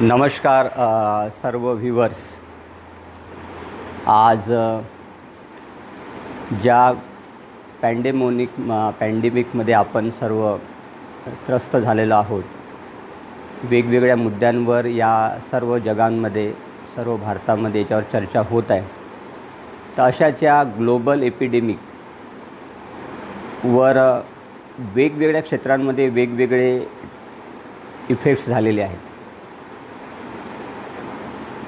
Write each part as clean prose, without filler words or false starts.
नमस्कार सर्व व्ह्यूवर्स. आज ज्या पॅन्डेमिकमध्ये आपण सर्व त्रस्त झालेलो आहोत, वेगवेगळ्या मुद्द्यांवर या सर्व जगांमध्ये, सर्व भारतामध्ये याच्यावर चर्चा होत आहे. तर अशाच या ग्लोबल एपिडेमिकवर वेगवेगळ्या क्षेत्रांमध्ये वेगवेगळे इफेक्ट्स झालेले आहेत.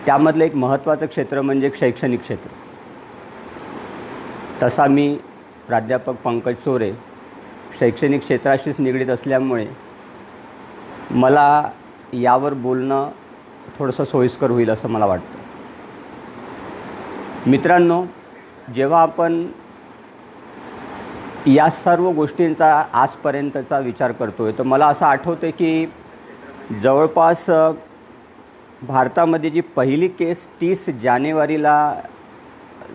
त्यामधलं एक महत्त्वाचं क्षेत्र म्हणजे शैक्षणिक क्षेत्र. तसा मी प्राध्यापक पंकज चोरे शैक्षणिक क्षेत्राशीच निगडीत असल्यामुळे मला यावर बोलणं थोडंसं सोयीस्कर होईल असं मला वाटतं. मित्रांनो, जेव्हा आपण या सर्व गोष्टींचा आजपर्यंतचा विचार करतो आहे, तर मला असं आठवतं की जवळपास भारतामध्ये जी पहिली केस 30 जानेवारीला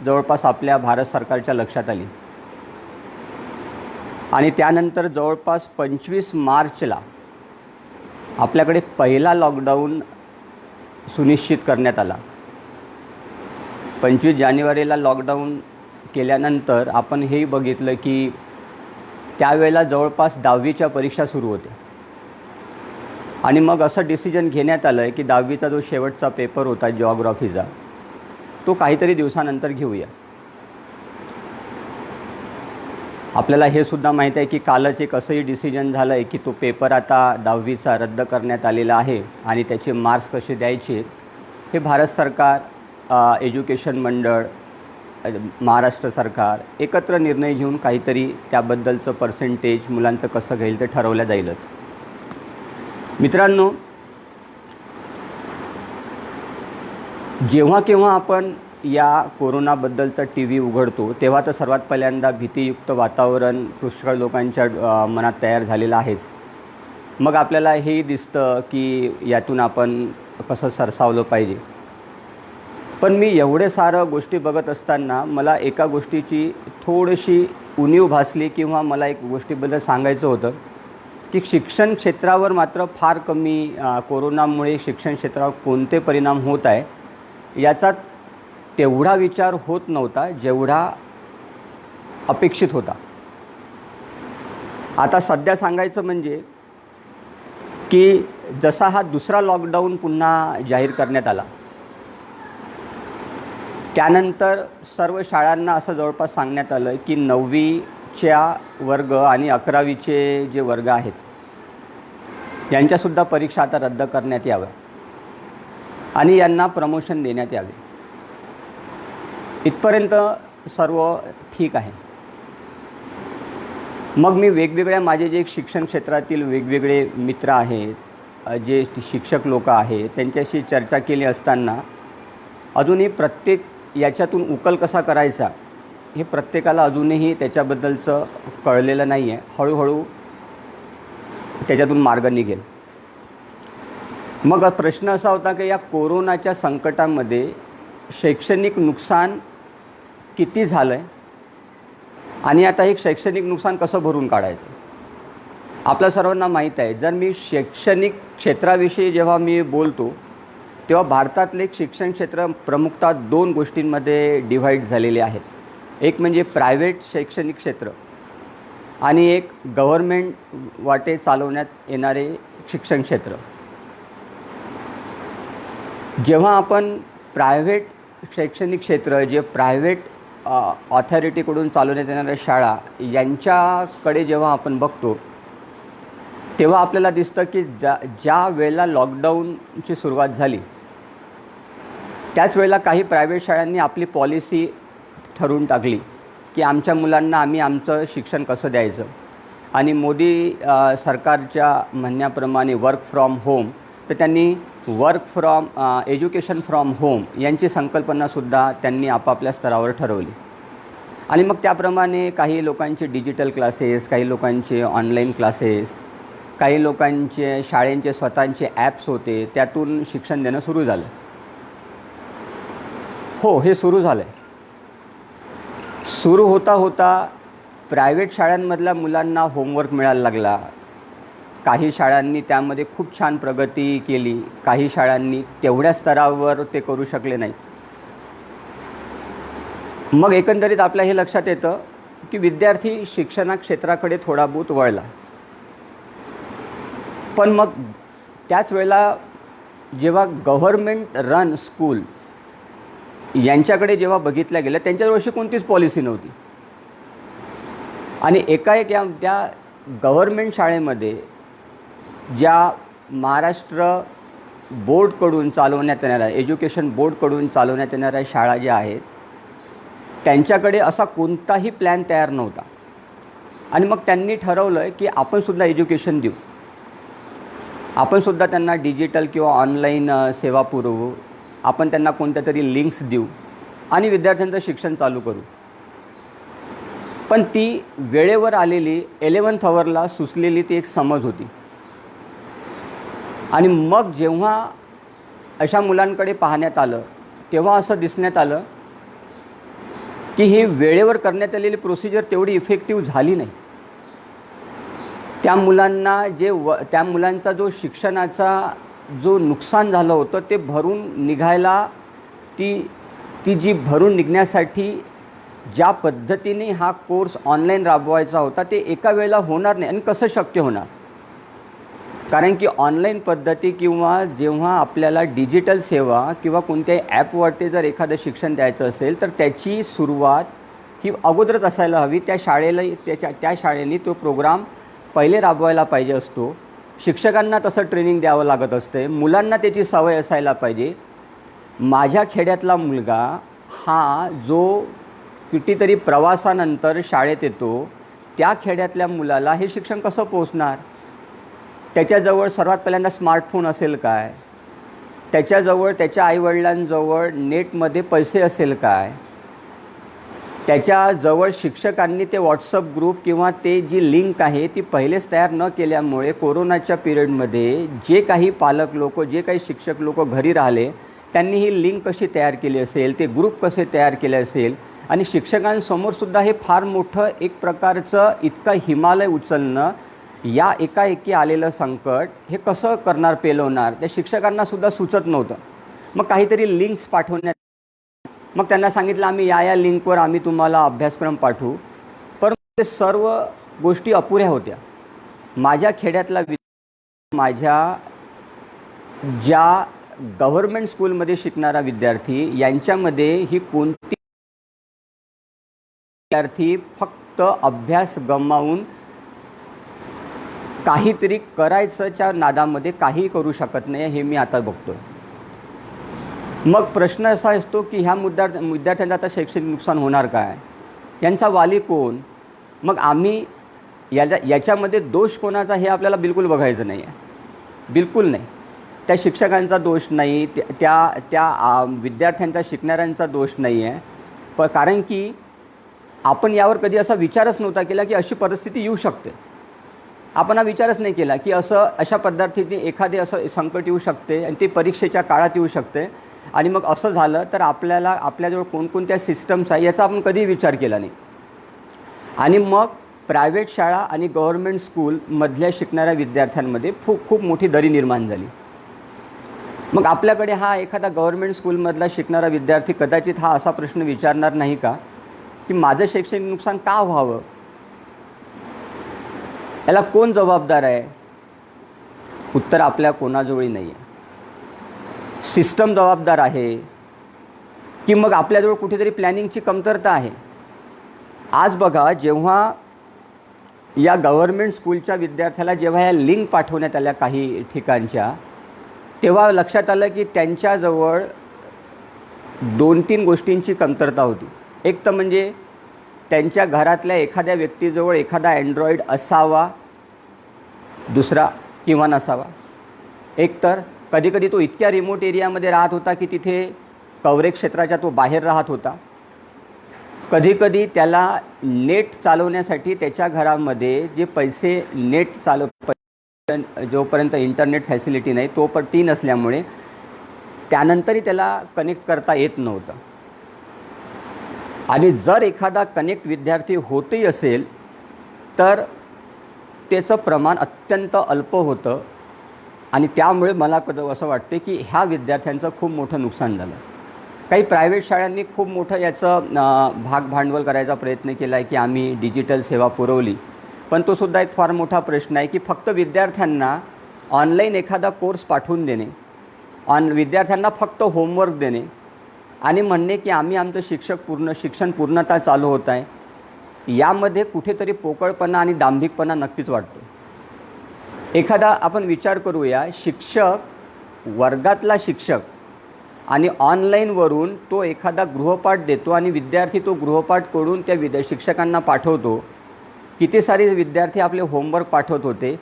जवळपास आपल्या भारत सरकारच्या लक्षात आली आणि त्यानंतर जवळपास 25 मार्चला आपल्याकडे पहिला लॉकडाऊन सुनिश्चित करण्यात आला. 25 जानेवारीला लॉकडाऊन केल्यानंतर आपण हेही बघितलं की त्यावेळेला जवळपास 10वीच्या परीक्षा सुरू होत्या आणि मग असं डिसिजन घेण्यात आलं आहे की 10वीचा जो शेवटचा पेपर होता जिओग्राफीचा, तो काहीतरी दिवसानंतर घेऊया. आपल्याला हे सुद्धा माहीत आहे की कालच एक असंही डिसिजन झालं आहे की तो पेपर आता 10वीचा रद्द करण्यात आलेला आहे आणि त्याचे मार्क्स कसे द्यायचे हे भारत सरकार, एज्युकेशन मंडळ, महाराष्ट्र सरकार एकत्र निर्णय घेऊन काहीतरी त्याबद्दलचं पर्सेंटेज मुलांचं कसं घेईल ते ठरवलं जाईलच. मित्रांनो, जेव्हा केव्हा आपण या कोरोनाबद्दलचा TV उघडतो तेव्हा तर सर्वात पहिल्यांदा भीतीयुक्त वातावरण पुष्कळ लोकांच्या मनात तयार झालेलं आहेच. मग आपल्याला हेही दिसतं की यातून आपण कसं सरसावलं पाहिजे. पण मी एवढे सारं गोष्टी बघत असताना मला एका गोष्टीची थोडीशी उणीव भासली किंवा मला एक गोष्टीबद्दल सांगायचं होतं की शिक्षण क्षेत्रावर मात्र फार कमी कोरोनामुळे शिक्षण क्षेत्रावर कोणते परिणाम होत आहे याचा तेवढा विचार होत नव्हता जेवढा अपेक्षित होता. आता सध्या सांगायचं म्हणजे की जसा हा दुसरा लॉकडाऊन पुन्हा जाहीर करण्यात आला, त्यानंतर सर्व शाळांना असं जवळपास सांगण्यात आलं की 9वीच्या वर्ग आणि 11वीचे जे वर्ग आहेत यांच्यासुद्धा परीक्षा आता रद्द करण्यात याव्या आणि यांना प्रमोशन देण्यात यावे. इथपर्यंत सर्व ठीक आहे. मग मी वेगवेगळ्या माझे जे शिक्षण क्षेत्रातील वेगवेगळे मित्र आहेत, जे शिक्षक लोक आहेत, त्यांच्याशी चर्चा केली असताना अजूनही प्रत्येक याच्यातून उकल कसा करायचा हे प्रत्येकाला अजूनही त्याच्याबद्दलचं कळलेलं नाही आहे. हळूहळू त्याच्यातून मार्ग निघेल. मग प्रश्न असा होता की या कोरोनाच्या संकटामध्ये शैक्षणिक नुकसान किती झालं आहे आणि आता हे शैक्षणिक नुकसान कसं भरून काढायचं. आपल्या सर्वांना माहीत आहे, जर मी शैक्षणिक क्षेत्राविषयी जेव्हा मी बोलतो तेव्हा भारतातले शिक्षण क्षेत्र प्रमुखतः 2 गोष्टींमध्ये डिव्हाईड झालेले आहेत. एक म्हणजे प्रायव्हेट शैक्षणिक क्षेत्र आणि एक गव्हर्मेंट वाटे चालवण्यात येणारे शिक्षण क्षेत्र. जेव्हा आपण प्रायव्हेट शैक्षणिक क्षेत्र, जे प्रायव्हेट ऑथॉरिटीकडून चालवण्यात येणाऱ्या शाळा यांच्याकडे जेव्हा आपण बघतो तेव्हा आपल्याला दिसतं की ज्या वेळेला लॉकडाऊनची सुरुवात झाली त्याच वेळेला काही प्रायव्हेट शाळांनी आपली पॉलिसी ठरवून टाकली की आमच्या मुलांना आम्ही आमचं शिक्षण कसं द्यायचं. आणि मोदी सरकारच्या म्हणण्याप्रमाणे वर्क फ्रॉम होम, तर त्यांनी एज्युकेशन फ्रॉम होम यांची संकल्पनासुद्धा त्यांनी आपापल्या स्तरावर ठरवली. आणि मग त्याप्रमाणे काही लोकांचे डिजिटल क्लासेस, काही लोकांचे ऑनलाईन क्लासेस, काही लोकांचे शाळेंचे स्वतःचे ॲप्स होते, त्यातून शिक्षण देणं सुरू झालं. हो, हे सुरू झालं आहे. सुरू होता होता प्रायव्हेट शाळांमधल्या मुलांना होमवर्क मिळायला लागला, काही शाळांनी त्यामध्ये खूप छान प्रगती केली, काही शाळांनी तेवढ्या स्तरावर ते करू शकले नाही. मग एकंदरीत आपल्या हे लक्षात येतं की विद्यार्थी शिक्षणा क्षेत्राकडे थोडा बहुत वळला. पण मग त्याच वेळेला जेव्हा गव्हर्मेंट रन स्कूल यांच्याकडे जेव्हा बघितलं गेलं, त्यांच्याजवळ अशी कोणतीच पॉलिसी नव्हती. आणि एकाएक या त्या गव्हर्मेंट शाळेमध्ये ज्या महाराष्ट्र बोर्डकडून चालवण्यात येणाऱ्या, एज्युकेशन बोर्डकडून चालवण्यात येणाऱ्या शाळा ज्या आहेत, त्यांच्याकडे असा कोणताही प्लॅन तयार नव्हता. आणि मग त्यांनी ठरवलं की आपणसुद्धा एज्युकेशन देऊ, आपणसुद्धा त्यांना डिजिटल किंवा ऑनलाईन सेवा पुरवू, आपण त्यांना कोणत्या तरी लिंक्स देऊ आणि विद्यार्थ्यांचं शिक्षण चालू करू. पण ती वेळेवर आलेली 11th आवरला सुचलेली ती एक समज होती. आणि मग जेव्हा अशा मुलांकडे पाहण्यात आलं, तेव्हा असं दिसण्यात आलं की ही वेळेवर करण्यात आलेली प्रोसिजर तेवढी इफेक्टिव्ह झाली नाही. त्या मुलांना त्या मुलांचा जो शिक्षणाचा जो नुकसान झालं होतं ते भरून निघायला, ती जी भरून निघण्यासाठी ज्या पद्धतीने हा कोर्स ऑनलाईन राबवायचा होता ते एका वेळेला होणार नाही. आणि कसं शक्य होणार? कारण की ऑनलाईन पद्धती किंवा जेव्हा आपल्याला डिजिटल सेवा किंवा कोणत्याही ॲपवरती जर एखादं शिक्षण द्यायचं असेल तर त्याची सुरुवात ही अगोदरच असायला हवी. त्या शाळेला त्या शाळेने तो प्रोग्राम पहिले राबवायला पाहिजे असतो. शिक्षकांना तसं ट्रेनिंग द्यावं लागत असते, मुलांना त्याची सवय असायला पाहिजे. माझ्या खेड्यातला मुलगा हा जो कितीतरी प्रवासानंतर शाळेत येतो, त्या खेड्यातल्या मुलाला हे शिक्षण कसं पोहोचणार? त्याच्याजवळ सर्वात पहिल्यांदा स्मार्टफोन असेल काय? त्याच्याजवळ त्याच्या आईवडिलांजवळ नेटमध्ये पैसे असेल काय? त्याच्याजवळ शिक्षकांनी ते व्हॉट्सअप ग्रुप किंवा ते जी लिंक आहे ती पहिलेच तयार न केल्यामुळे कोरोनाच्या पिरियडमध्ये जे काही पालक लोक, जे काही शिक्षक लोक घरी राहिले, त्यांनी ही लिंक कशी तयार केली असेल, ते ग्रुप कसे तयार केले असेल. आणि शिक्षकांसमोरसुद्धा हे फार मोठं एक प्रकारचं इतकं हिमालय उचलणं, या एकाएकी आलेलं संकट हे कसं करणार, पेलवणार, त्या शिक्षकांनासुद्धा सुचत नव्हतं. मग काहीतरी लिंक्स पाठवण्यात, मग त्यांना सांगितलं आम्ही या लिंकवर आम्ही तुम्हाला अभ्यासक्रम पाठवू. परंतु ते सर्व गोष्टी अपुऱ्या होत्या. माझ्या खेड्यातला माझ्या ज्या गव्हर्मेंट स्कूलमध्ये शिकणारा विद्यार्थी यांच्यामध्ये ही कोणती विद्यार्थी फक्त अभ्यास गमावून काहीतरी करायच्याच्या नादामध्ये काही करू शकत नाही, हे मी आता बघतो. मग प्रश्न असा असतो की ह्या विद्यार्थ्यांचं आता शैक्षणिक नुकसान होणार काय? यांचा वाली कोण? मग आम्ही याच्यामध्ये दोष कोणाचा हे आपल्याला बिलकुल बघायचं नाही आहे, बिलकुल नाही. त्या शिक्षकांचा दोष नाही, त्या विद्यार्थ्यांचा, शिकणाऱ्यांचा दोष नाही आहे. कारण की आपण यावर कधी असा विचारच नव्हता केला की अशी परिस्थिती येऊ शकते. आपण हा विचारच नाही केला की अशा पद्धतीचे एखादे असं संकट येऊ शकते आणि ते परीक्षेच्या काळात येऊ शकते. आणि मग असं झालं तर आपल्याजवळ कोणकोणत्या सिस्टम्स आहे याचा आपण कधीही विचार केला नाही. आणि मग प्रायव्हेट शाळा आणि गव्हर्मेंट स्कूलमधल्या शिकणाऱ्या विद्यार्थ्यांमध्ये खूप मोठी दरी निर्माण झाली. मग आपल्याकडे हा एखादा गव्हर्मेंट स्कूलमधला शिकणारा विद्यार्थी कदाचित हा असा प्रश्न विचारणार नाही का की माझं शैक्षणिक नुकसान का व्हावं? याला कोण जबाबदार आहे? उत्तर आपल्या कोणाजवळही नाही आहे. सिस्टम जबाबदार आहे की मग आपल्याजवळ कुठेतरी प्लॅनिंगची कमतरता आहे? आज बघा, जेव्हा या गव्हर्मेंट स्कूलच्या विद्यार्थ्याला जेव्हा या लिंक पाठवण्यात आल्या काही ठिकाणच्या, तेव्हा लक्षात आलं की त्यांच्याजवळ 2-3 गोष्टींची कमतरता होती. एक तर म्हणजे त्यांच्या घरातल्या एखाद्या व्यक्तीजवळ एखादा अँड्रॉईड असावा, दुसरा किंवा नसावा. एक तर कधीकधी तो इतक्या रिमोट एरियामध्ये राहत होता की तिथे कव्हरेज क्षेत्राच्या तो बाहेर राहत होता. कधीकधी त्याला नेट चालवण्यासाठी त्याच्या घरामध्ये जे पैसे नेट जोपर्यंत इंटरनेट फॅसिलिटी नाही तोपर्यंत ती नसल्यामुळे त्यानंतरही त्याला कनेक्ट करता येत नव्हतं. आणि जर एखादा कनेक्ट विद्यार्थी होतही असेल तर गुणवत्तेचं प्रमाण अत्यंत अल्प होतं आणि त्यामुळे मला असं वाटते की ह्या विद्यार्थ्यांचं खूप मोठं नुकसान झालं. काही प्रायव्हेट शाळांनी खूप मोठं याचं भागभांडवल करायचा प्रयत्न केला आहे की आम्ही डिजिटल सेवा पुरवली, पण तो सुद्धा एक फार मोठा प्रश्न आहे की फक्त विद्यार्थ्यांना ऑनलाईन एखादा कोर्स पाठवून देणे, विद्यार्थ्यांना फक्त होमवर्क देणे आणि म्हणणे की आम्ही आमचं शिक्षण पूर्णतः चालू होत आहे, यामध्ये कुठेतरी पोकळपणा आणि दांभिकपणा नक्कीच वाटतो. एखादा आपण विचार करूया, वर्गातला शिक्षक आणि ऑनलाईनवरून तो एखादा गृहपाठ देतो आणि विद्यार्थी तो गृहपाठ करून त्या शिक्षकांना पाठवतो. किती सारे विद्यार्थी आपले होमवर्क पाठवत होते.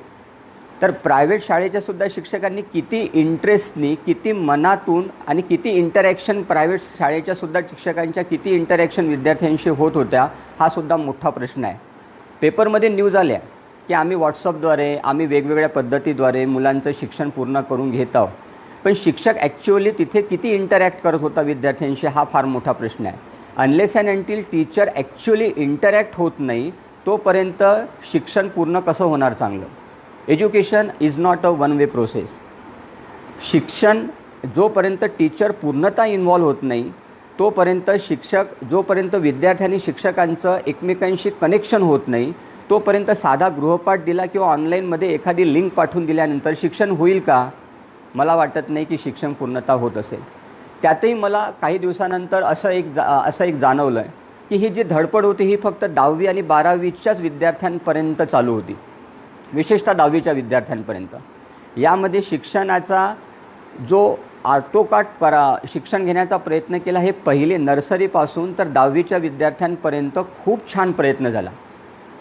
तर प्रायव्हेट शाळेच्यासुद्धा शिक्षकांनी किती इंटरेस्टनी, किती मनातून आणि किती इंटरॅक्शन प्रायव्हेट शाळेच्यासुद्धा शिक्षकांच्या किती इंटरॅक्शन विद्यार्थ्यांशी होत होत्या, हा सुद्धा मोठा प्रश्न आहे. पेपरमध्ये न्यूज आल्या की आम्ही व्हॉट्सअपद्वारे, आम्ही वेगवेगळ्या पद्धतीद्वारे मुलांचं शिक्षण पूर्ण करून घेत आहोत, पण शिक्षक ॲक्च्युअली तिथे किती इंटरॅक्ट करत होता विद्यार्थ्यांशी, हा फार मोठा प्रश्न आहे. Unless and until teacher actually interact होत नाही तोपर्यंत शिक्षण पूर्ण कसं होणार चांगलं. Education is not a one way process. शिक्षण जोपर्यंत टीचर पूर्णतः इन्व्हॉल्व होत नाही तोपर्यंत जोपर्यंत विद्यार्थ्यांनी शिक्षकांचं एकमेकांशी कनेक्शन होत नाही तोपर्यंत साधा गृहपाठ दिला किंवा ऑनलाईनमध्ये एखादी लिंक पाठवून दिल्यानंतर शिक्षण होईल का? मला वाटत नाही की शिक्षण पूर्णतः होत असेल. त्यातही मला काही दिवसानंतर असं एक जाणवलं आहे की ही जी धडपड होती ही फक्त 10वी आणि 12वीच्याच विद्यार्थ्यांपर्यंत चालू होती, विशेषतः 10वीच्या विद्यार्थ्यांपर्यंत. यामध्ये शिक्षणाचा जो आटोकाट शिक्षण घेण्याचा प्रयत्न केला, हे पहिले नर्सरीपासून तर 10वीच्या विद्यार्थ्यांपर्यंत खूप छान प्रयत्न झाला.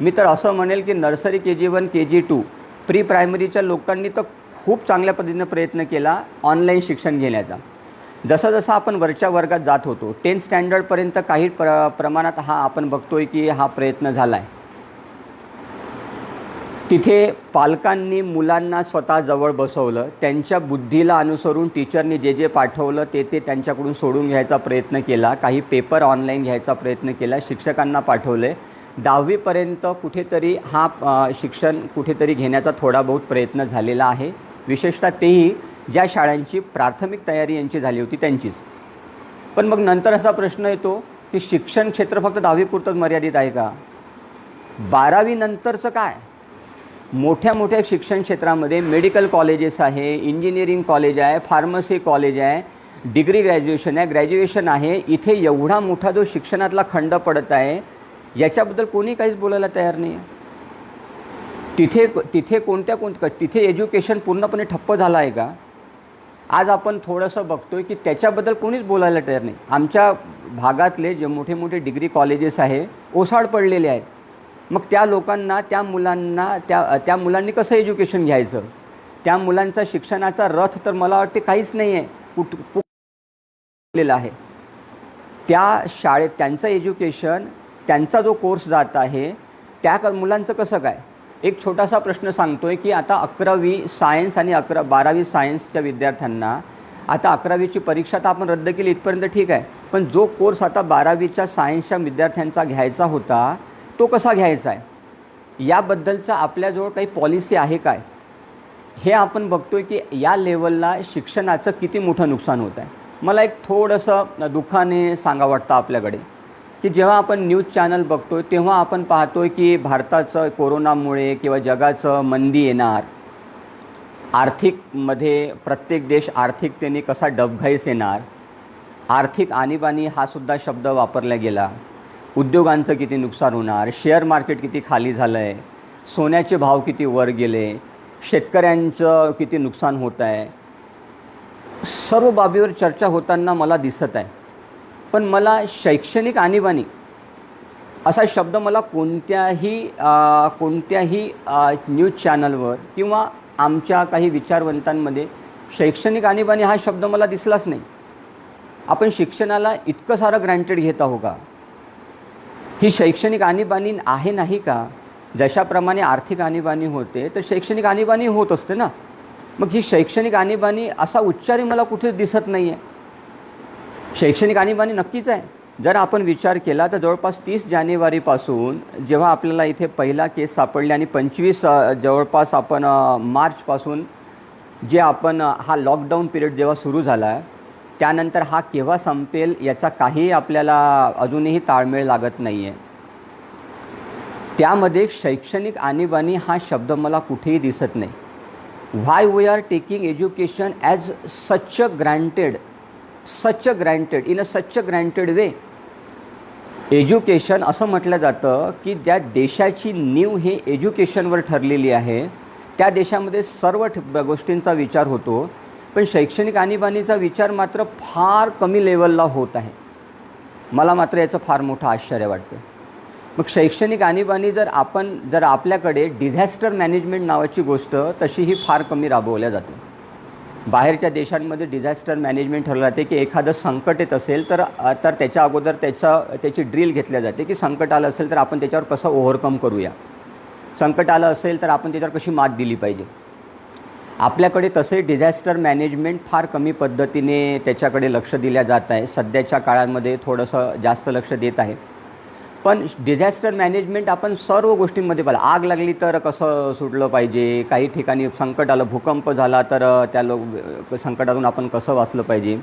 मी तर असं म्हणेल की नर्सरी, KG1, KG2, प्री प्रायमरीच्या लोकांनी तर खूप चांगल्या पद्धतीनं प्रयत्न केला ऑनलाईन शिक्षण घेण्याचा. जसं आपण वरच्या वर्गात जात होतो 10th स्टँडर्डपर्यंत काही प्रमाणात आपण बघतोय की हा प्रयत्न झाला आहे. तिथे पालकांनी मुलांना स्वतः जवळ बसवलं, त्यांच्या बुद्धीला अनुसरून टीचरनी जे पाठवलं ते त्यांच्याकडून सोडून घ्यायचा प्रयत्न केला, काही पेपर ऑनलाईन घ्यायचा प्रयत्न केला, शिक्षकांना पाठवले. 10वीपर्यंत कुठेतरी शिक्षण कुठेतरी घेण्याचा थोडा बहुत प्रयत्न झालेला आहे, विशेषतः तेही ज्या शाळांची प्राथमिक तयारी यांची झाली होती त्यांचीच. पण मग नंतर असा प्रश्न येतो की शिक्षण क्षेत्र फक्त 10वीपुरतंच मर्यादित आहे का? 12वी नंतरचं काय? मोठ्या शिक्षण क्षेत्रामध्ये मेडिकल कॉलेजेस आहे, इंजिनिअरिंग कॉलेज आहे, फार्मसी कॉलेज आहे, डिग्री ग्रॅज्युएशन आहे. इथे एवढा मोठा जो शिक्षणातला खंड पडत आहे याच्याबद्दल कोणी काहीच बोलायला तयार नाही. तिथे एज्युकेशन पूर्णपणे ठप्प झालं आहे का? आज आपण थोडंसं बघतोय की त्याच्याबद्दल कोणीच बोलायला तयार नाही. आमच्या भागातले जे मोठे डिग्री कॉलेजेस आहे ओसाड पडलेले आहेत. मग त्या लोकांना, त्या मुलांनी कसं एज्युकेशन घ्यायचं? त्या मुलांचा शिक्षणाचा रथ तर मला वाटते काहीच नाही आहे, आहे. त्या शाळेत त्यांचं एज्युकेशन, त्यांचा जो कोर्स जात आहे त्या मुलांचं कसं काय? एक छोटासा प्रश्न सांगतोय की आता 11वी सायन्स आणि 12वी सायन्सच्या विद्यार्थ्यांना आता 11वीची परीक्षा तर आपण रद्द केली इथपर्यंत ठीक आहे, पण जो कोर्स आता 12वीच्या सायन्सच्या विद्यार्थ्यांचा घ्यायचा होता तो कसा घ्यायचा आहे, याबद्दलचा आपल्याजवळ काही पॉलिसी आहे काय? हे आपण बघतोय की या लेवलला शिक्षणाचं किती मोठं नुकसान होत आहे. मला एक थोडंसं दुःखाने सांगा वाटतं आपल्याकडे की जेव्हा आपण न्यूज चॅनल बघतोय तेव्हा आपण पाहतोय की भारताचं कोरोनामुळे किंवा जगाचं मंदी येणार, आर्थिकमध्ये प्रत्येक देश आर्थिकतेने कसा डबघाईस येणार, आर्थिक आणीबाणी हा सुद्धा शब्द वापरला गेला, उद्योगांचं किती नुकसान होणार, शेअर मार्केट किती खाली झालं आहे, सोन्याचे भाव किती वर गेले, शेतकऱ्यांचं किती नुकसान होत आहे, सर्व बाबीवर चर्चा होताना मला दिसत आहे. पण मला शैक्षणिक आणीबाणी असा शब्द मला कोणत्याही न्यूज चॅनलवर किंवा आमच्या काही विचारवंतांमध्ये शैक्षणिक आणीबाणी हा शब्द मला दिसलाच नाही. आपण शिक्षणाला इतकं सारं ग्रँटेड घेत आहो का? ही शैक्षणिक आणीबाणी आहे नाही का? जशाप्रमाणे आर्थिक आणीबाणी होते तर शैक्षणिक आणीबाणी होत असते ना. मग ही शैक्षणिक आणीबाणी असा उच्चारही मला कुठेच दिसत नाही आहे. शैक्षणिक आणीबाणी नक्कीच आहे, जर आपण विचार केला तर जवळपास 30 जानेवारीपासून जेव्हा आपल्याला इथे पहिला केस सापडले आणि 25 जवळपास आपण मार्चपासून जे आपण हा लॉकडाऊन पिरियड जेव्हा सुरू झाला आहे, त्यानंतर हा केव्हा संपेल याचा काही आपल्याला अजूनही ताळमेळ लागत नाही आहे. त्यामध्ये शैक्षणिक आणीबाणी हा शब्द मला कुठेही दिसत नाही. Why we are taking education as such a granted in a such a granted way. Education असं म्हटलं जातं की ज्या देशाची नीव हे एज्युकेशनवर ठरलेली आहे, त्या देशामध्ये सर्व गोष्टींचा विचार होतो, पण शैक्षणिक आणीबाणीचा विचार मात्र फार कमी लेवलला होत आहे. मला मात्र याचं फार मोठं आश्चर्य वाटतं. मग शैक्षणिक आणीबाणी जर आपल्याकडे डिझॅस्टर मॅनेजमेंट नावाची गोष्ट तशीही फार कमी राबवल्या जाते. बाहेरच्या देशांमध्ये डिझॅस्टर मॅनेजमेंट ठरवलं जाते की एखादं संकट येत असेल तर त्याच्या अगोदर त्याची ड्रिल घेतल्या जाते की संकट आलं असेल तर आपण त्याच्यावर कसं ओव्हरकम करूया, संकट आलं असेल तर आपण त्याच्यावर कशी मात दिली पाहिजे. आपल्याकडे तसे डिझॅस्टर मॅनेजमेंट फार कमी पद्धतीने त्याच्याकडे लक्ष दिल्या जात आहे. सध्याच्या काळामध्ये थोडंसं जास्त लक्ष देत आहे. पण डिझॅस्टर मॅनेजमेंट आपण सर्व गोष्टींमध्ये पाहिलं. आग लागली तर कसं सुटलं पाहिजे, काही ठिकाणी संकट आलं, भूकंप झाला तर त्या संकटातून आपण कसं वाचलं पाहिजे.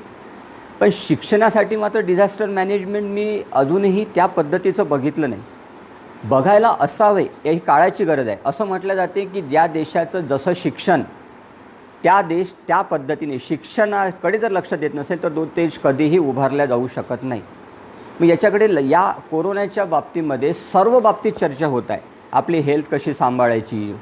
पण शिक्षणासाठी मात्र डिझॅस्टर मॅनेजमेंट मी अजूनही त्या पद्धतीचं बघितलं नाही. बघायला असावे, ही काळाची गरज आहे. असं म्हटलं जाते की ज्या देशाचं जसं शिक्षण, त्या देश त्या पद्धतीने शिक्षणाकडे जर लक्ष देत नसेल तर तो देश कधीही उभारला जाऊ शकत नाही. मग याच्याकडे या कोरोनाच्या बाबतीमध्ये सर्व बाबतीत चर्चा होत आहे. आपली हेल्थ कशी सांभाळायची,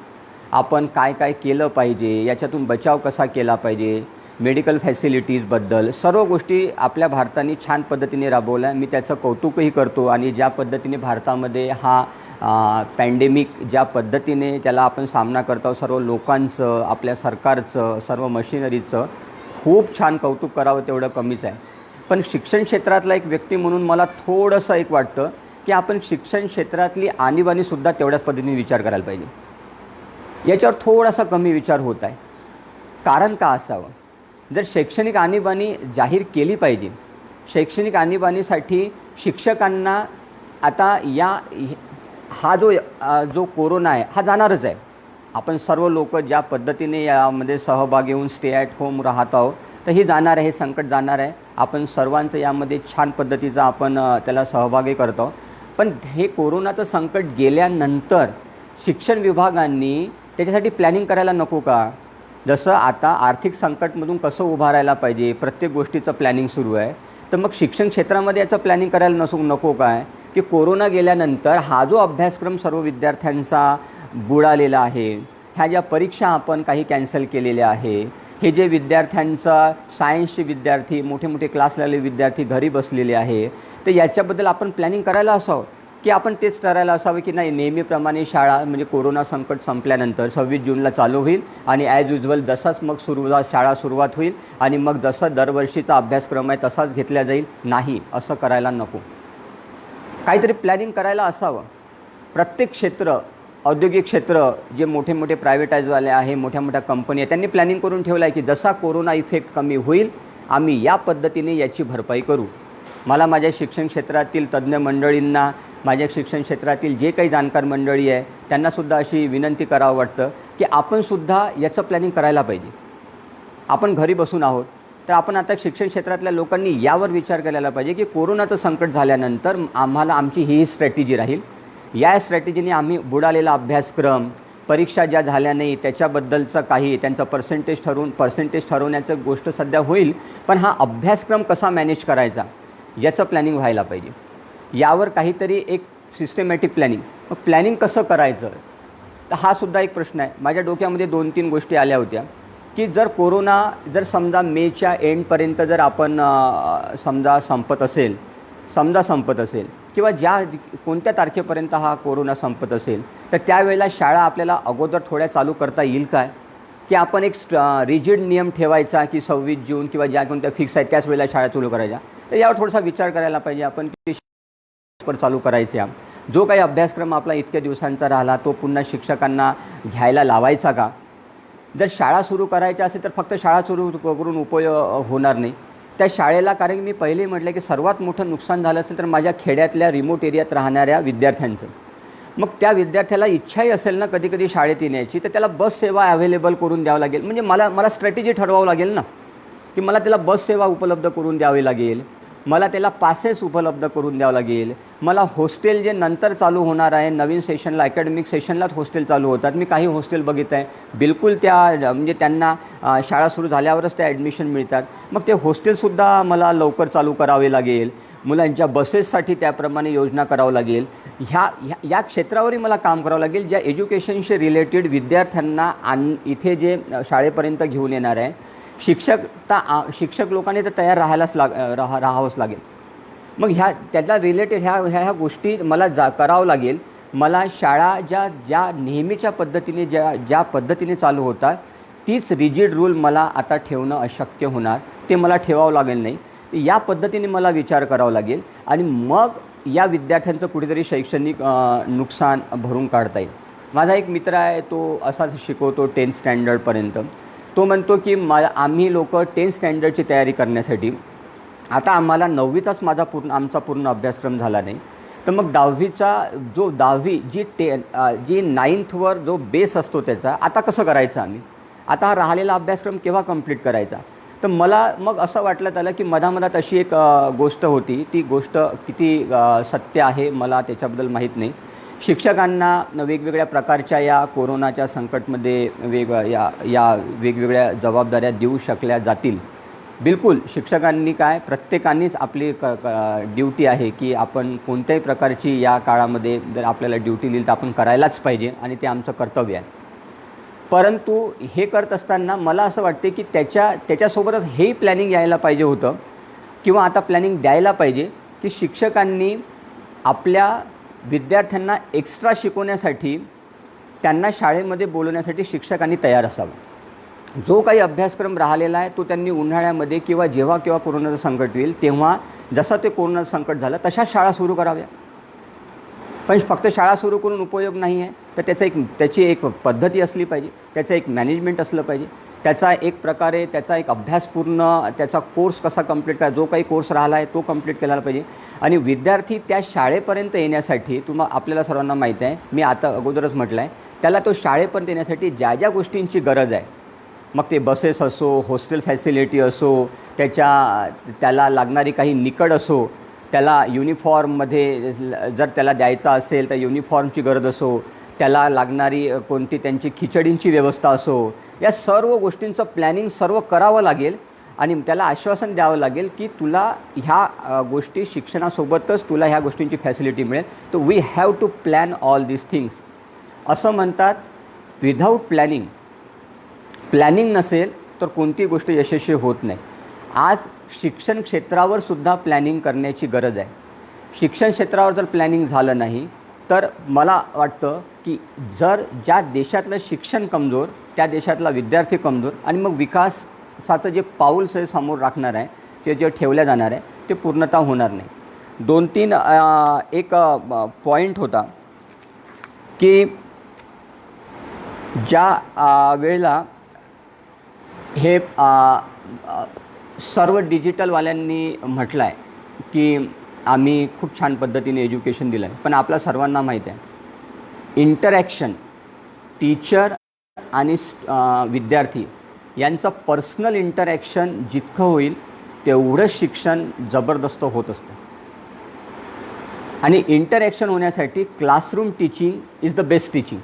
आपण काय काय केलं पाहिजे, याच्यातून बचाव कसा केला पाहिजे, मेडिकल फॅसिलिटीजबद्दल सर्व गोष्टी आपल्या भारताने छान पद्धतीने राबवल्या. मी त्याचं कौतुकही करतो. आणि ज्या पद्धतीने भारतामध्ये हा पॅन्डेमिक ज्या पद्धतीने त्याला आपण सामना करतो, सर्व लोकांचं, आपल्या सरकारचं, सर्व मशिनरीचं खूप छान कौतुक करावं तेवढं कमीच आहे. पण शिक्षण क्षेत्रातला एक व्यक्ती म्हणून मला थोडंसं एक वाटतं की आपण शिक्षण क्षेत्रातली आणीबाणीसुद्धा तेवढ्याच पद्धतीने विचार करायला पाहिजे. याच्यावर थोडासा कमी विचार होत आहे. कारण का असावं? जर शैक्षणिक आणीबाणी जाहीर केली पाहिजे, शैक्षणिक आणीबाणीसाठी शिक्षकांना आता हा जो कोरोना आहे हा जाणारच आहे. आपण सर्व लोक ज्या पद्धतीने यामध्ये सहभागी होऊन स्टे ॲट होम राहत आहोत, तर ही जाणार आहे, हे संकट जाणार आहे. आपण सर्वांचं यामध्ये छान पद्धतीचा आपण त्याला सहभागी करतो. पण हे कोरोनाचं संकट गेल्यानंतर शिक्षण विभागांनी त्याच्यासाठी प्लॅनिंग करायला नको का? जसं आता आर्थिक संकटमधून कसं उभारायला पाहिजे, प्रत्येक गोष्टीचं प्लॅनिंग सुरू आहे. तर मग शिक्षण क्षेत्रामध्ये याचं प्लॅनिंग करायला नको काय की कोरोना गेल्यानंतर हा जो अभ्यासक्रम सर्व विद्यार्थ्यांचा बुडालेला आहे, ह्या ज्या परीक्षा आपण काही कॅन्सल केलेल्या आहे, हे जे विद्यार्थ्यांचा सायन्सचे विद्यार्थी, मोठे मोठे क्लास लावलेले विद्यार्थी घरी बसलेले आहे, तर याच्याबद्दल आपण प्लॅनिंग करायला असावं की आपण तेच ठरायला असावं की नाही नेहमीप्रमाणे शाळा म्हणजे कोरोना संकट संपल्यानंतर 26 जूनला चालू होईल आणि ॲज युजल जसाच मग शाळा सुरुवात होईल आणि मग जसं दरवर्षीचा अभ्यासक्रम आहे तसाच घेतला जाईल. नाही, असं करायला नको. काहीतरी प्लॅनिंग करायला असावं. प्रत्येक क्षेत्र, औद्योगिक क्षेत्र, जे मोठे मोठे प्रायव्हेटाईजवाले आहे, मोठ्या मोठ्या कंपनी आहे, त्यांनी प्लॅनिंग करून ठेवलं आहे की जसा कोरोना इफेक्ट कमी होईल आम्ही या पद्धतीने याची भरपाई करू. मला माझ्या शिक्षण क्षेत्रातील तज्ज्ञ मंडळींना, माझ्या शिक्षण क्षेत्रातील जे काही जाणकार मंडळी आहे त्यांनासुद्धा अशी विनंती करावं वाटतं की आपणसुद्धा याचं प्लॅनिंग करायला पाहिजे. आपण घरी बसून आहोत, तर आपण आता शिक्षण क्षेत्रातल्या लोकांनी यावर विचार केलेला पाहिजे की कोरोनाचं संकट झाल्यानंतर आम्हाला आमची ही स्ट्रॅटेजी राहील. या स्ट्रॅटेजीने आम्ही बुडालेला अभ्यासक्रम, परीक्षा ज्या झाल्या नाही त्याच्याबद्दलचं काही त्यांचं पर्सेंटेज ठरवण्याचं गोष्ट सध्या होईल, पण हा अभ्यासक्रम कसा मॅनेज करायचा याचं प्लॅनिंग व्हायला पाहिजे. यावर काहीतरी एक सिस्टमॅटिक प्लॅनिंग. मग प्लॅनिंग कसं करायचं, तर हा सुद्धा एक प्रश्न आहे. माझ्या डोक्यामध्ये 2-3 गोष्टी आल्या होत्या की कोरोना समजा मेच्या एंडपर्यंत जर आपण समजा संपत असेल किंवा कोणत्या तारखेपर्यंत हा कोरोना संपत असेल, तर त्यावेळेला शाळा आपल्याला अगोदर थोड्या चालू करता येईल काय? की आपण एक रिजिड नियम ठेवायचा की 26 जून किंवा ज्या कोणत्या फिक्स आहेत त्याच वेळेला शाळा चालू करायच्या. तर यावर थोडासा विचार करायला पाहिजे आपण की चालू करायच्या. जो काही अभ्यासक्रम आपला इतक्या दिवसांचा राहिला तो पुन्हा शिक्षकांना घ्यायला लावायचा का? जर शाळा सुरू करायच्या असेल तर फक्त शाळा सुरू करून उपयोग होणार नाही. त्या शाळेला, कारण की मी पहिले म्हटलं की सर्वात मोठं नुकसान झालं असेल तर माझ्या खेड्यातल्या रिमोट एरियात राहणाऱ्या विद्यार्थ्यांचं. मग त्या विद्यार्थ्याला इच्छाही असेल ना कधी कधी शाळेत येण्याची, तर त्याला बस सेवा अवेलेबल करून द्यावं लागेल. म्हणजे मला स्ट्रॅटेजी ठरवावं लागेल ना, की मला त्याला बस सेवा उपलब्ध करून द्यावी लागेल, मला त्याला पासेस उपलब्ध करून द्यावं लागेल, मला हॉस्टेल जे नंतर चालू होणार आहे नवीन सेशनला, अकॅडमिक सेशनलाच हॉस्टेल चालू होतात. मी काही हॉस्टेल बघित आहे बिलकुल त्या म्हणजे त्यांना शाळा सुरू झाल्यावरच त्या ॲडमिशन मिळतात. मग ते हॉस्टेलसुद्धा मला लवकर चालू करावे लागेल. मुलांच्या बसेससाठी त्याप्रमाणे योजना करावं लागेल. ह्या क्षेत्रावरही मला काम करावं लागेल, ज्या एज्युकेशनशी रिलेटेड विद्यार्थ्यांना इथे जे शाळेपर्यंत घेऊन येणार आहे. शिक्षक लोकांनी तर तयार राहावंच लागेल. मग त्याला रिलेटेड ह्या गोष्टी मला करावं लागेल. मला शाळा ज्या नेहमीच्या पद्धतीने ज्या पद्धतीने चालू होतात तीच रिजिड रूल मला आता ठेवणं अशक्य होणार. ते मला ठेवावं लागेल नाही. या पद्धतीने मला विचार करावा लागेल आणि मग या विद्यार्थ्यांचं कुठेतरी शैक्षणिक नुकसान भरून काढता येईल. माझा एक मित्र आहे, तो असाच शिकवतो 10th स्टँडर्डपर्यंत. तो म्हणतो की आम्ही लोक 10th स्टँडर्डची तयारी करण्यासाठी, आता आम्हाला 9वीचाच आमचा पूर्ण अभ्यासक्रम झाला नाही, तर मग 10वी जी 9thवर जो बेस असतो त्याचा आता कसं करायचं आम्ही, आता हा राहिलेला अभ्यासक्रम केव्हा कंप्लीट करायचा. तर मला मग असं वाटलं त्याला की मधामधात अशी एक गोष्ट होती, ती गोष्ट किती सत्य आहे मला त्याच्याबद्दल माहीत नाही. शिक्षकांना वेगवेगळ्या प्रकारच्या या कोरोनाच्या संकटमध्ये या वेगवेगळ्या जबाबदाऱ्या देऊ शकल्या जातील. बिलकुल शिक्षकांनी प्रत्येकानेच आपली ड्युटी आहे की आपण कोणत्याही प्रकारची या काळामध्ये जर आपल्याला ड्युटी दिली तर आपण करायलाच पाहिजे आणि ते आमचं कर्तव्य आहे. परंतु हे करत असताना मला असं वाटते की त्याच्यासोबतच हेही प्लॅनिंग यायला पाहिजे होतं किंवा आता प्लॅनिंग द्यायला पाहिजे की शिक्षकांनी आपल्या विद्यार्थ्यांना एक्स्ट्रा शिकवण्यासाठी, त्यांना शाळेमध्ये बोलवण्यासाठी शिक्षकांनी तयार असावं. जो काही अभ्यासक्रम राहिलेला आहे तो त्यांनी उन्हाळ्यामध्ये किंवा जेव्हा कोरोनाचं संकट येईल तेव्हा, जसं ते कोरोनाचं संकट झालं तशाच शाळा सुरू कराव्या. पण फक्त शाळा सुरू करून उपयोग नाही आहे, तर त्याची एक पद्धती असली पाहिजे, त्याचं एक मॅनेजमेंट असलं पाहिजे, त्याचा एक अभ्यास पूर्ण त्याचा कोर्स कसा कंप्लीट करा, जो काही कोर्स राहिला आहे तो कंप्लीट केला पाहिजे. आणि विद्यार्थी त्या शाळेपर्यंत येण्यासाठी आपल्याला सर्वांना माहीत आहे, मी आता अगोदरच म्हटलं आहे, त्याला तो शाळेपर्यंत येण्यासाठी ज्या गोष्टींची गरज आहे, मग ते बसेस असो, हॉस्टेल फॅसिलिटी असो, त्याला लागणारी काही निकड असो, त्याला युनिफॉर्ममध्ये जर त्याला द्यायचा असेल तर युनिफॉर्मची गरज असो, त्याला लागणारी कोणती त्यांची खिचडींची व्यवस्था असो, या सर्व गोष्टींचं प्लॅनिंग सर्व करावं लागेल. आणि त्याला आश्वासन द्यावं लागेल की तुला ह्या गोष्टी शिक्षणासोबतच तुला ह्या गोष्टींची फॅसिलिटी मिळेल. तर we have to plan all this things. असं म्हणतात विदाऊट प्लॅनिंग नसेल तर कोणती गोष्ट यशस्वी होत नाही. आज शिक्षण क्षेत्रावर सुद्धा प्लॅनिंग करण्याची गरज आहे. शिक्षण क्षेत्रावर जर प्लॅनिंग झालं नाही तर मला वाटतं की ज्या देशातलं शिक्षण कमजोर, त्या देशातला विद्यार्थी कमजोर, आणि मग विकासाचं जे पाऊल समोर राखणार आहे, ते जे ठेवल्या जाणार आहे, ते पूर्णतः होणार नाही. 2-3 एक पॉईंट होता की ज्या वेळेला हे सर्व डिजिटलवाल्यांनी म्हटलं आहे की आम्ही खूप छान पद्धतीने एज्युकेशन दिलं आहे, पण आपल्या सर्वांना माहीत आहे इंटरॅक्शन टीचर आणि विद्यार्थी यांचं पर्सनल इंटरॅक्शन जितकं होईल तेवढं शिक्षण जबरदस्त होत असतं. आणि इंटरॅक्शन होण्यासाठी classroom teaching is the best teaching.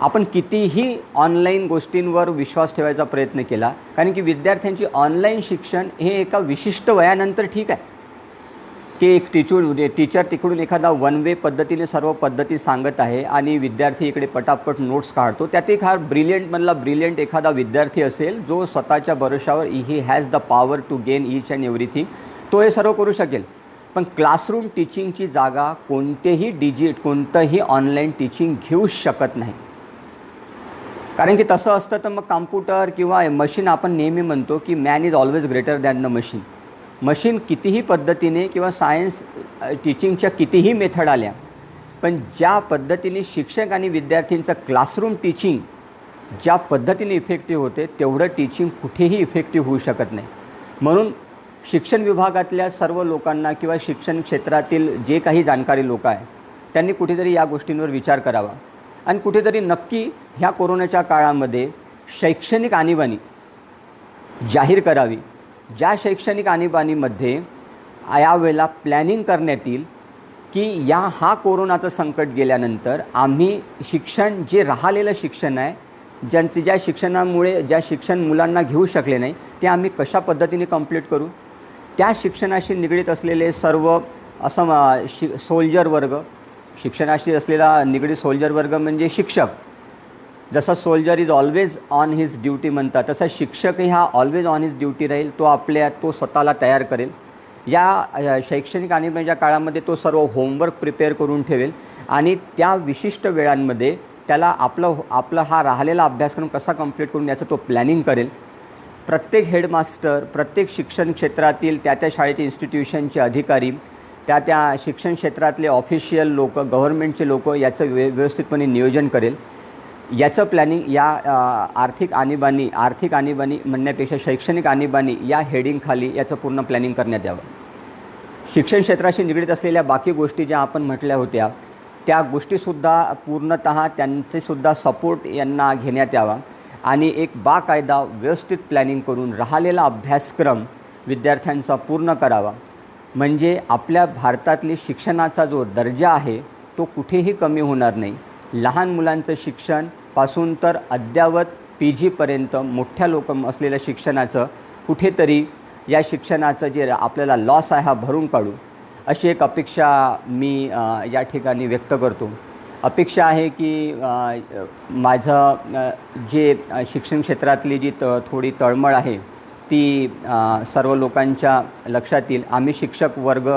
आपण कितीही ऑनलाईन गोष्टींवर विश्वास ठेवायचा प्रयत्न केला, कारण की विद्यार्थ्यांची ऑनलाईन शिक्षण हे एका विशिष्ट वयानंतर ठीक आहे की एक टीचर तिकडून एखादा वन वे पद्धतीने सर्व पद्धती सांगत आहे आणि विद्यार्थी इकडे पटापट नोट्स काढतो. त्यात एक हा ब्रिलियंट एखादा विद्यार्थी असेल जो स्वतःच्या भरोशावर he has the power to gain each and everything, तो हे सर्व करू शकेल. पण क्लासरूम टीचिंगची जागा कोणतंही ऑनलाईन टीचिंग घेऊच शकत नाही. कारण की तसं असतं तर मग कॉम्प्युटर किंवा मशीन, आपण नेहमी म्हणतो की man is always greater than the machine. Machine कितीही पद्धतीने किंवा सायन्स टीचिंगच्या कितीही मेथड आल्या, पण ज्या पद्धतीने शिक्षक आणि विद्यार्थींचं क्लासरूम टीचिंग ज्या पद्धतीने इफेक्टिव्ह होते तेवढं टीचिंग कुठेही इफेक्टिव्ह होऊ शकत नाही. म्हणून शिक्षण विभागातल्या सर्व लोकांना किंवा शिक्षण क्षेत्रातील जे काही जाणकारी लोक आहे त्यांनी कुठेतरी या गोष्टींवर विचार करावा आणि कुठेतरी नक्की ह्या कोरोनाच्या काळामध्ये शैक्षणिक आणीबाणी जाहीर करावी. ज्या शैक्षणिक आणीबाणीमध्ये यावेळेला प्लॅनिंग करण्यात येईल की हा कोरोनाचं संकट गेल्यानंतर आम्ही शिक्षण जे राहिलेलं शिक्षण आहे ज्या शिक्षणामुळे ज्या शिक्षण मुलांना घेऊ शकले नाही ते आम्ही कशा पद्धतीने कंप्लीट करू. त्या शिक्षणाशी निगडीत असलेले सर्व असं सोल्जर वर्ग, शिक्षणाशी असलेला निगडीत सोल्जर वर्ग म्हणजे शिक्षक. जसं soldier is always on his duty म्हणतात तसा शिक्षकही हा ऑलवेज ऑन हिज ड्युटी राहील. तो स्वतःला तयार करेल. या शैक्षणिक आणीबाणीच्या काळामध्ये तो सर्व होमवर्क प्रिपेअर करून ठेवेल आणि त्या विशिष्ट वेळांमध्ये त्याला आपला हा राहिलेला अभ्यासक्रम कसा कंप्लीट करून याचं तो प्लॅनिंग करेल. प्रत्येक हेडमास्टर, प्रत्येक शिक्षण क्षेत्रातील त्या शाळेचे इन्स्टिट्यूशनचे अधिकारी, त्या शिक्षण क्षेत्रातले ऑफिशियल लोक, गव्हर्नमेंटचे लोक याचं व्यवस्थितपणे नियोजन करेल. याचं प्लॅनिंग या आर्थिक आणीबाणी म्हणण्यापेक्षा शैक्षणिक आणीबाणी या हेडिंगखाली याचं पूर्ण प्लॅनिंग करण्यात यावं. शिक्षण क्षेत्राशी निगडीत असलेल्या बाकी गोष्टी ज्या आपण म्हटल्या होत्या त्या गोष्टीसुद्धा पूर्णतः त्यांचेसुद्धा सपोर्ट यांना घेण्यात यावा आणि एक बाकायदा व्यवस्थित प्लॅनिंग करून राहिलेला अभ्यासक्रम विद्यार्थ्यांचा पूर्ण करावा. म्हणजे आपल्या भारतातली शिक्षणाचा जो दर्जा आहे तो कुठेही कमी होणार नाही. लहान मुलांचं शिक्षण पासून तर अद्ययावत PG पर्यंत मोठ्या लोक असलेल्या शिक्षणाचं कुठेतरी या शिक्षणाचं जे आपल्याला लॉस आहे हा भरून काढू अशी एक अपेक्षा मी या ठिकाणी व्यक्त करतो. अपेक्षा आहे की माझं जे शिक्षण क्षेत्रातली जी थोडी तळमळ आहे ती सर्व लोकांच्या लक्षात येईल. आम्ही शिक्षक वर्ग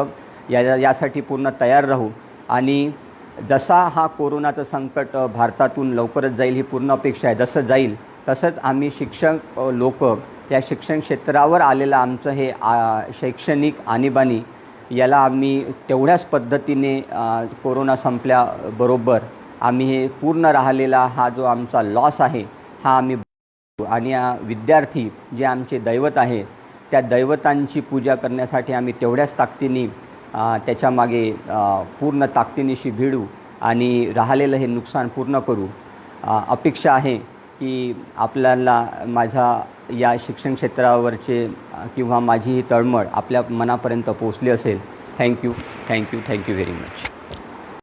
यासाठी पूर्ण तयार राहू आणि जसा हा कोरोनाचं संकट भारतातून लवकरच जाईल ही पूर्ण अपेक्षा आहे. जसं जाईल तसंच आम्ही शिक्षक लोक या शिक्षण क्षेत्रावर आलेलं आमचं हे शैक्षणिक आणीबाणी याला आम्ही तेवढ्याच पद्धतीने कोरोना संपल्याबरोबर आम्ही हे पूर्ण राहिलेला हा जो आमचा लॉस आहे हा आम्ही आणि विद्यार्थी जे आमचे दैवत आहे त्या दैवतांची पूजा करण्यासाठी आम्ही तेवढ्याच ताकदीने त्याच्यामागे पूर्ण ताकदीनिशी भिडू आणि राहिलेलं हे नुकसान पूर्ण करू. अपेक्षा आहे की आपल्याला माझ्या या शिक्षण क्षेत्रावरचे किंवा माझी ही तळमळ आपल्या मनापर्यंत पोचली असेल. Thank you very much.